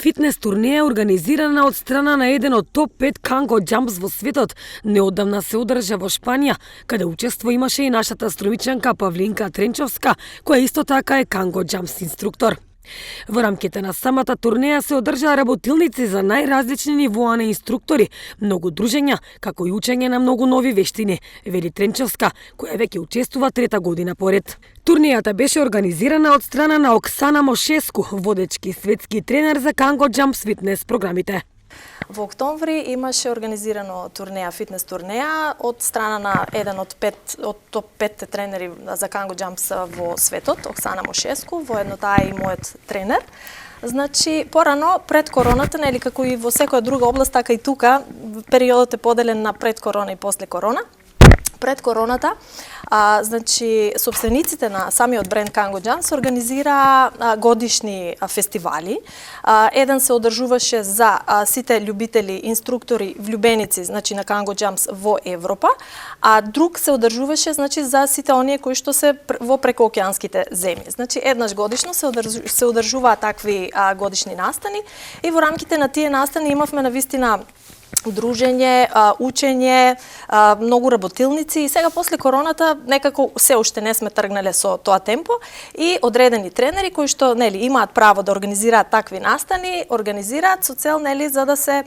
фитнес турнеја организирана од страна на еден од топ 5 канго џампс во светот, неодамна се одржа во Шпанија, каде учество имаше и нашата струмичанка Павлинка Тренчовска, која исто така е канго џампс инструктор. Во рамките на самата турнеја се одржаа работилници за најразлични нивоа на инструктори, многу дружења, како и учење на многу нови вештини, вели Тренчовска, која веќе учествува трета година поред. Турнејата беше организирана од страна на Оксана Мошеску, водечки светски тренер за канго џампс фитнес програмите. Во октомври имаше организирано турнеја, фитнес турнеја од страна на еден од топ 5 тренери за канго џампс во светот, Оксана Мошеску, воедно таа е и мојот тренер. Значи, порано, пред короната, нели како и во секоја друга област, така и тука, периодот е поделен на пред корона и после корона. Пред короната, значи, собствениците на самиот бренд Канго џампс организира годишни фестивали. Еден се одржуваше за сите љубители, инструктори, влюбеници, значи на Канго џампс во Европа, а друг се одржуваше, значи, за сите оние кои што се во прекоокеанските земји. Значи, еднаш годишно се одржуваат такви годишни настани и во рамките на тие настани имавме навистина дружење, учење, многу работилници и сега после короната некако се уште не сме тргнале со тоа темпо и одредени тренери кои што нели имаат право да организираат такви настани, организираат со цел нели за да се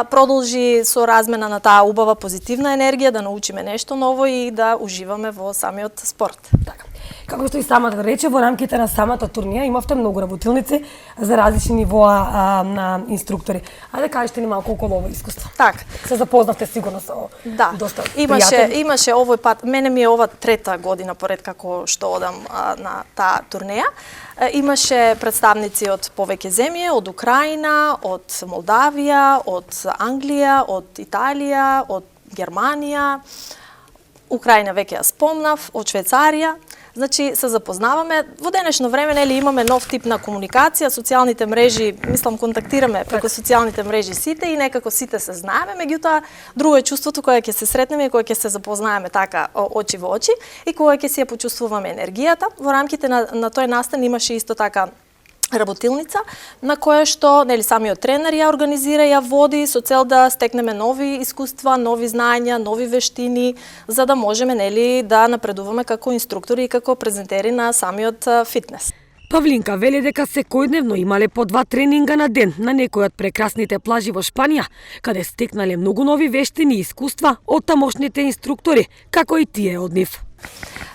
продолжи со размена на таа убава позитивна енергија, да научиме нешто ново и да уживаме во самиот спорт. Така. Како што и самата рече, во рамките на самата турнија имавте многу работилници за различни нивоа на инструктори. Ајде кажете ни малку околу ово искуство. Так. Се запознавте сигурно со доста пријатели. Имаше овој пат, мене ми е ова трета година поред како што одам на таа турнеја. Имаше представници од повеќе земји, од Украина, од Молдавија, од Англија, од Италија, од Германија, Украина веќе ја спомнав, од Швајцарија. Значи, се запознаваме. Во денешно време нели имаме нов тип на комуникација, социјалните мрежи, мислам, контактираме преку социјалните мрежи сите и некако сите се знаеме, меѓутоа друго е чувството кога ќе се сретнеме и кога ќе се запознаеме така очи во очи и кога ќе си ја почувствуваме енергијата. Во рамките на тој настан имаше исто така работилница на која што нели самиот тренер ја организира, ја води со цел да стекнеме нови искуства, нови знаења, нови вештини за да можеме нели да напредуваме како инструктори и како презентери на самиот фитнес. Павлинка вели дека секојдневно имале по 2 тренинга на ден на некој од прекрасните плажи во Шпанија, каде стекнале многу нови вештини и искуства од тамошните инструктори, како и тие од нив.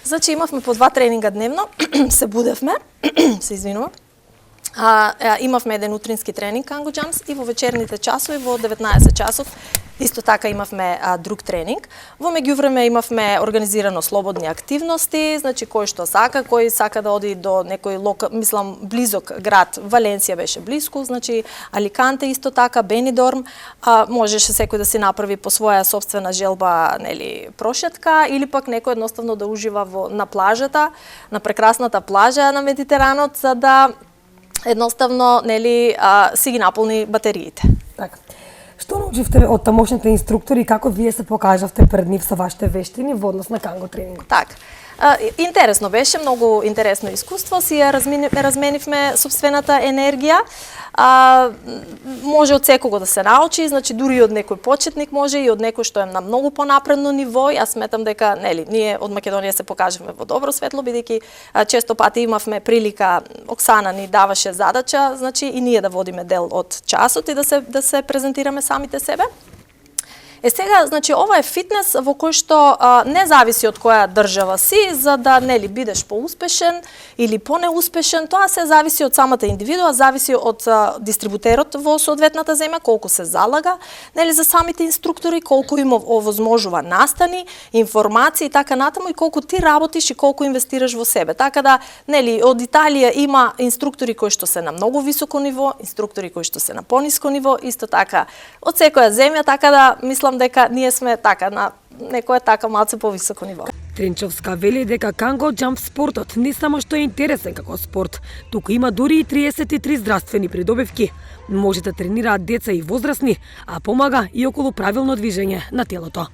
Значи имавме по 2 тренинга дневно, се будевме, се извинувам. Имавме еден утрински тренинг канго џампс и во вечерните часови во 19 часов исто така имавме друг тренинг. Во меѓувреме имавме организирано слободни активности, значи кој сака да оди до некој мислам близок град, Валенсија беше близко, значи Аликанте исто така, Бенидорм, можеше секој да си направи по своја собствена желба, нели, прошетка или пак некој едноставно да ужива на плажата, на прекрасната плажа на Медитеранот за да едноставно нели си ги наполни батериите. Така. Што научивте од тамошните инструктори и како вие се покажавте пред нив со вашите вештини во однос на канго тренинг? Така. Интересно беше, многу интересно искуство, си ја разменивме собствената енергија. Може од секого да се научи, значи дури од некој почетник може и од некој што е на многу понапредно ниво. Јас сметам дека нели ние од Македонија се покажавме во добро светло бидејќи често пати имавме прилика, Оксана ни даваше задача, значи и ние да водиме дел од часот и да се презентираме самите себе. Сега, значи, ова е фитнес во кој што не зависи од која држава си, за да нели бидеш поуспешен или понеуспешен, тоа се зависи од самата индивидуа, зависи од дистрибутерот во соодветната земја, колку се залага, нели за самите инструктори, колку им овозможува настани, информации и така натаму и колку ти работиш и колку инвестираш во себе. Така да, нели, од Италија има инструктори кои што се на многу високо ниво, инструктори кои што се на пониско ниво, исто така од секоја земја, така да мислам дека ние сме така на некој така малце повисоко ниво. Тренчовска вели дека канго џампс спортот не само што е интересен како спорт, туку има дури и 33 здравствени придобивки. Може да тренираат деца и возрастни, а помага и околу правилно движење на телото.